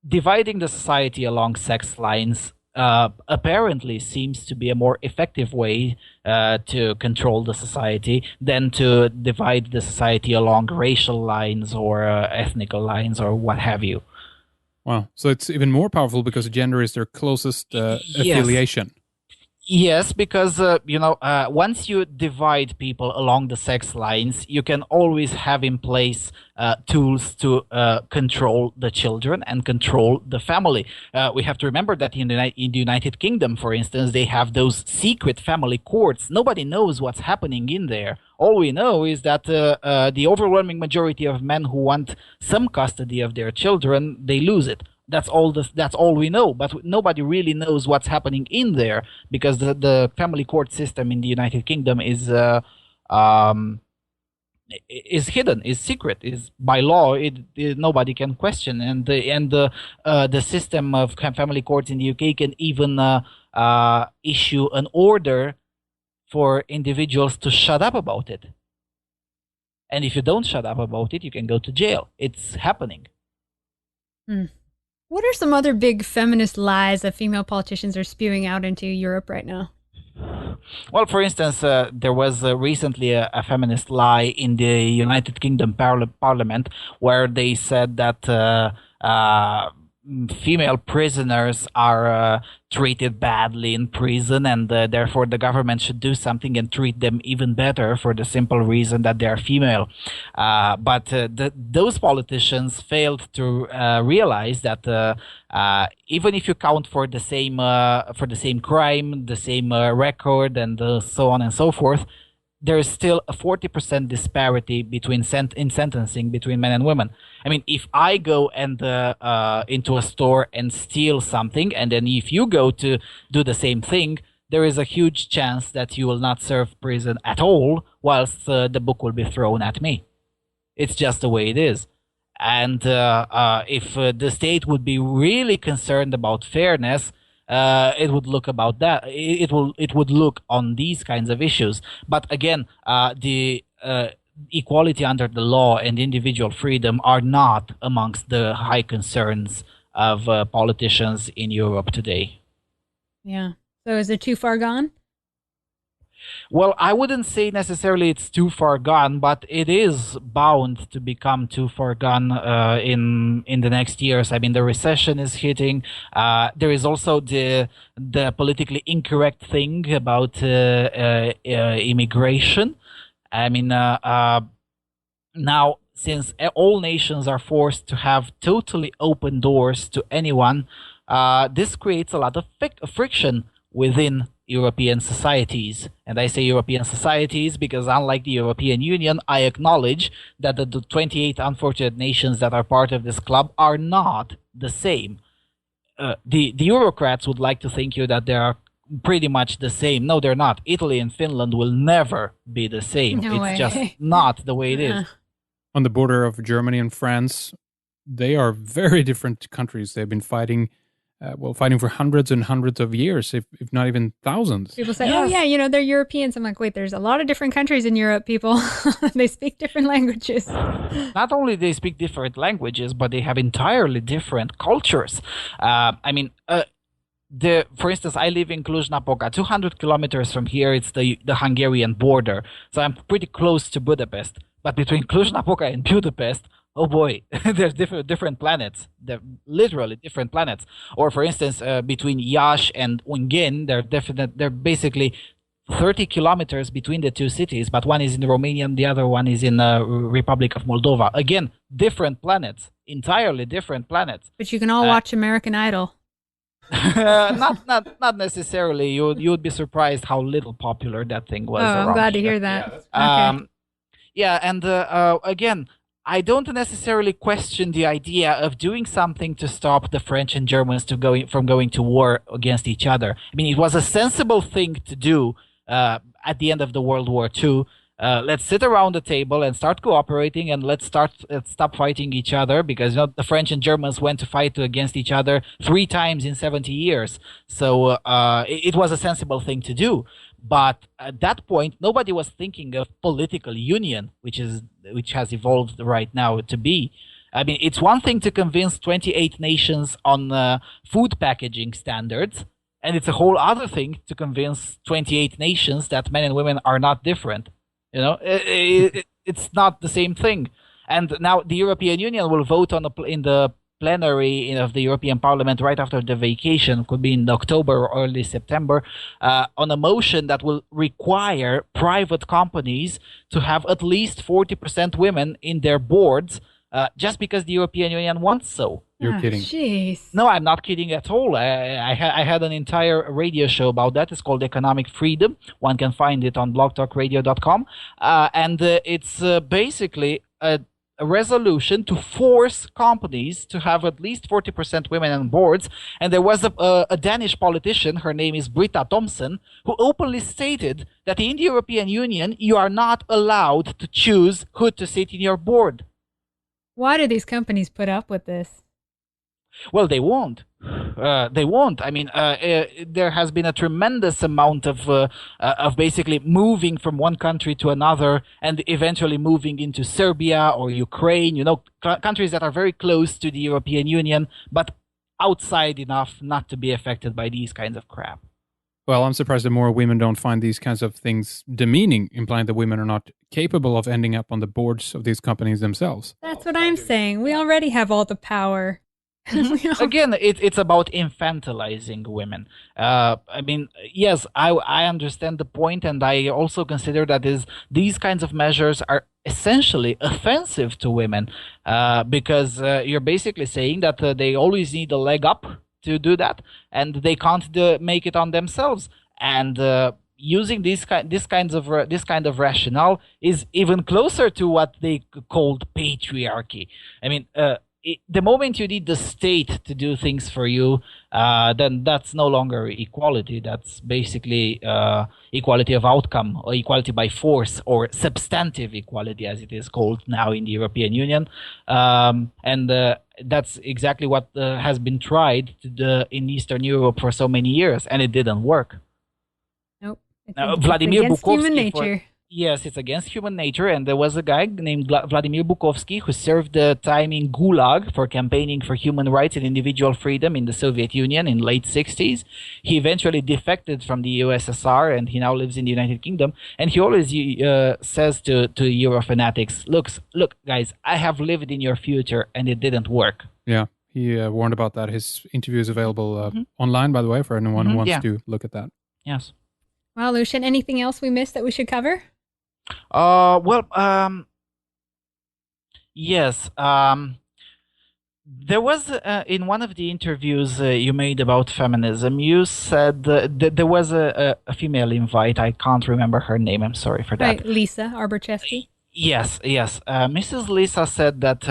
Dividing the society along sex lines apparently seems to be a more effective way to control the society than to divide the society along racial lines or ethnical lines or what have you. Wow. So it's even more powerful because gender is their closest affiliation. Yes, because once you divide people along the sex lines, you can always have in place tools to control the children and control the family. We have to remember that in the United Kingdom, for instance, they have those secret family courts. Nobody knows what's happening in there. All we know is that the overwhelming majority of men who want some custody of their children, they lose it. That's all we know, but nobody really knows what's happening in there because the family court system in the United Kingdom um, is hidden, is secret, is by law. Nobody can question, and the system of family courts in the UK can even issue an order for individuals to shut up about it. And if you don't shut up about it, you can go to jail. It's happening. What are some other big feminist lies that female politicians are spewing out into Europe right now? Well, for instance, there was recently a feminist lie in the United Kingdom Parliament where they said that female prisoners are treated badly in prison, and therefore the government should do something and treat them even better for the simple reason that they are female. But those politicians failed to realize that even if you count for the same crime, the same record, and so on and so forth, there is still a 40% disparity between in sentencing between men and women. I mean, if I go and into a store and steal something, and then if you go to do the same thing, there is a huge chance that you will not serve prison at all, whilst the book will be thrown at me. It's just the way it is. And if the state would be really concerned about fairness, it would look about that. It would look on these kinds of issues. But again, the equality under the law and individual freedom are not amongst the high concerns of politicians in Europe today. Yeah. So is it too far gone? Well, I wouldn't say necessarily it's too far gone, but it is bound to become too far gone in the next years. I mean, the recession is hitting. There is also the politically incorrect thing about immigration. I mean, now since all nations are forced to have totally open doors to anyone, this creates a lot of friction within European societies. And I say European societies because unlike the European Union, I acknowledge that the 28 unfortunate nations that are part of this club are not the same. The Eurocrats would like to think you that they are pretty much the same. No, they're not. Italy and Finland will never be the same. No way. It's just not the way it is. On the border of Germany and France, they are very different countries. They've been fighting for hundreds and hundreds of years, if not even thousands. People say, oh yeah, they're Europeans. I'm like, wait, there's a lot of different countries in Europe, people. They speak different languages. Not only they speak different languages, but they have entirely different cultures. For instance, I live in Cluj-Napoca, 200 kilometers from here. It's the Hungarian border. So I'm pretty close to Budapest. But between Cluj-Napoca and Budapest, oh boy, there's different planets. They're literally different planets. Or for instance, between Iași and Ungheni, they're basically 30 kilometers between the two cities, but one is in Romania and the other one is in the Republic of Moldova. Again, different planets, entirely different planets. But you can all watch American Idol. Not necessarily. You would be surprised how little popular that thing was. I'm glad to hear that. Again, I don't necessarily question the idea of doing something to stop the French and Germans from going to war against each other. I mean, it was a sensible thing to do at the end of the World War II. Let's sit around the table and start cooperating, and let's stop fighting each other, because the French and Germans went to fight against each other 3 times in 70 years. So it was a sensible thing to do. But at that point, nobody was thinking of political union, which has evolved right now to be. I mean, it's one thing to convince 28 nations on food packaging standards, and it's a whole other thing to convince 28 nations that men and women are not different. It's not the same thing. And now the European Union will vote in the plenary of the European Parliament right after the vacation, could be in October or early September, on a motion that will require private companies to have at least 40% women in their boards, just because the European Union wants so. You're kidding. Jeez. No, I'm not kidding at all. I had an entire radio show about that. It's called Economic Freedom. One can find it on blogtalkradio.com. And it's basically a resolution to force companies to have at least 40% women on boards. And there was a Danish politician, her name is Britta Thomsen, who openly stated that in the European Union, you are not allowed to choose who to sit in your board. Why do these companies put up with this? Well, they won't. They won't. I mean, there has been a tremendous amount of basically moving from one country to another, and eventually moving into Serbia or Ukraine. You know, countries that are very close to the European Union, but outside enough not to be affected by these kinds of crap. Well, I'm surprised that more women don't find these kinds of things demeaning, implying that women are not capable of ending up on the boards of these companies themselves. That's what I'm saying. We already have all the power. Again, it's about infantilizing women. I mean, yes, I understand the point, and I also consider that these kinds of measures are essentially offensive to women, because you're basically saying that they always need a leg up to do that, and they can't make it on themselves. And using this kind of rationale is even closer to what they called patriarchy. I mean, the moment you need the state to do things for you, then that's no longer equality. That's basically equality of outcome, or equality by force, or substantive equality, as it is called now in the European Union. And that's exactly what has been tried in Eastern Europe for so many years, and it didn't work. Nope. It's Vladimir against Bukovsky, human nature. Yes, it's against human nature, and there was a guy named Vladimir Bukovsky who served time in Gulag for campaigning for human rights and individual freedom in the Soviet Union in late 60s. He eventually defected from the USSR, and he now lives in the United Kingdom. And he always says to Euro fanatics, look, guys, I have lived in your future, and it didn't work. Yeah, he warned about that. His interview is available online, by the way, for anyone who wants to look at that. Yes. Well, Lucian, anything else we missed that we should cover? Yes. There was in one of the interviews you made about feminism, you said that there was a female invite. I can't remember her name. I'm sorry for that. Right, Lisa Arborchesky. Yes. Mrs. Lisa said that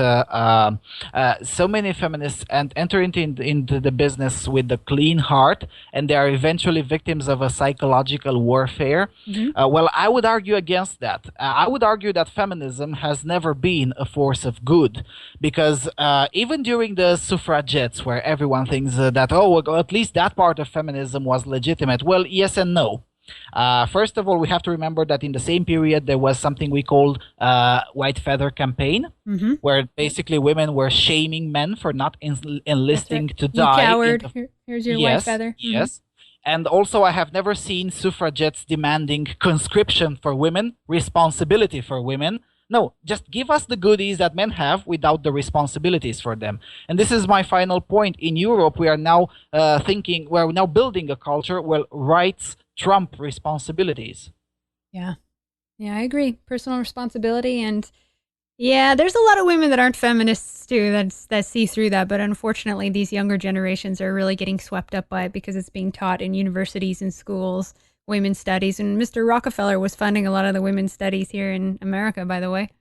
so many feminists enter into the business with a clean heart, and they are eventually victims of a psychological warfare. Well, I would argue against that. I would argue that feminism has never been a force of good, because even during the suffragettes, where everyone thinks that, at least that part of feminism was legitimate. Well, yes and no. First of all, we have to remember that in the same period there was something we called White Feather Campaign, where basically women were shaming men for not enlisting to die. You coward! Here's your white feather. Yes. And also, I have never seen suffragettes demanding conscription for women, responsibility for women. No, just give us the goodies that men have without the responsibilities for them. And this is my final point. In Europe, we are now we're now building a culture where rights trump responsibilities. Yeah, I agree. Personal responsibility, and there's a lot of women that aren't feminists too that see through that. But unfortunately, these younger generations are really getting swept up by it because it's being taught in universities and schools, women's studies. And Mr. Rockefeller was funding a lot of the women's studies here in America, by the way.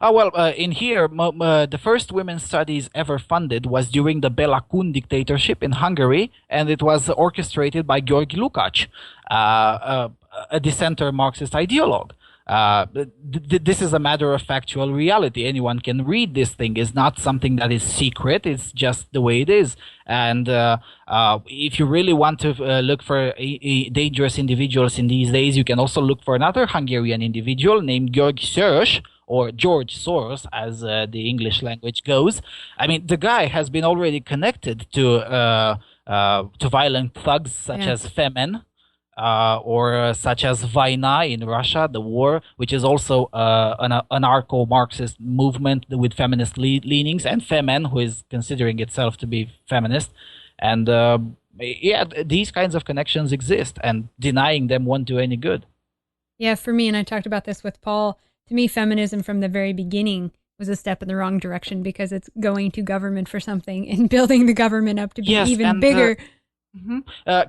In here, the first women's studies ever funded was during the Bela Kun dictatorship in Hungary, and it was orchestrated by György Lukács, a dissenter Marxist ideologue. This is a matter of factual reality. Anyone can read this thing. It's not something that is secret. It's just the way it is. And if you really want to look for dangerous individuals in these days, you can also look for another Hungarian individual named György Soros, or George Soros, as the English language goes. I mean, the guy has been already connected to violent thugs such as Femen. or such as Vaina in Russia, the war, which is also an anarcho-Marxist movement with feminist leanings, and Femen, who is considering itself to be feminist. And yeah, these kinds of connections exist, and denying them won't do any good. Yeah, for me, and I talked about this with Paul, to me, feminism from the very beginning was a step in the wrong direction because it's going to government for something and building the government up to be even bigger.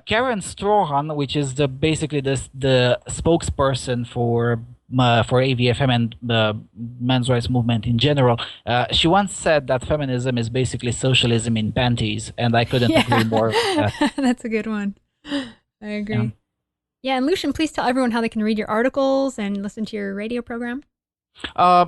Karen Strohan, which is basically the spokesperson for AVFM and the men's rights movement in general, she once said that feminism is basically socialism in panties, and I couldn't agree more. That's a good one. I agree. Yeah, and Lucian, please tell everyone how they can read your articles and listen to your radio program.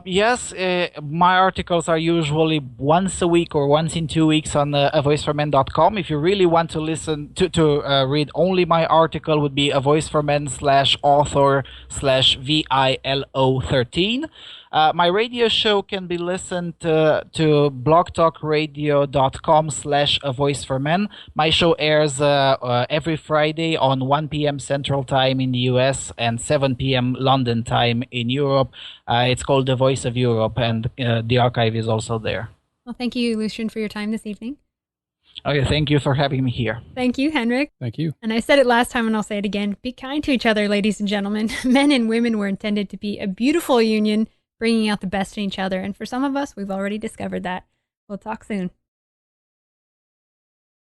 Yes, my articles are usually once a week or once in 2 weeks on avoiceformen.com. If you really want to listen to read only my article, would be avoiceformen/author/VILO13. My radio show can be listened to blogtalkradio.com/avoiceformen. My show airs every Friday on 1 p.m. Central Time in the US and 7 p.m. London time in Europe. It's called The Voice of Europe, and the archive is also there. Well, thank you, Lucian, for your time this evening. Okay, thank you for having me here. Thank you, Henrik. Thank you. And I said it last time and I'll say it again. Be kind to each other, ladies and gentlemen. Men and women were intended to be a beautiful union, bringing out the best in each other. And for some of us, we've already discovered that. We'll talk soon.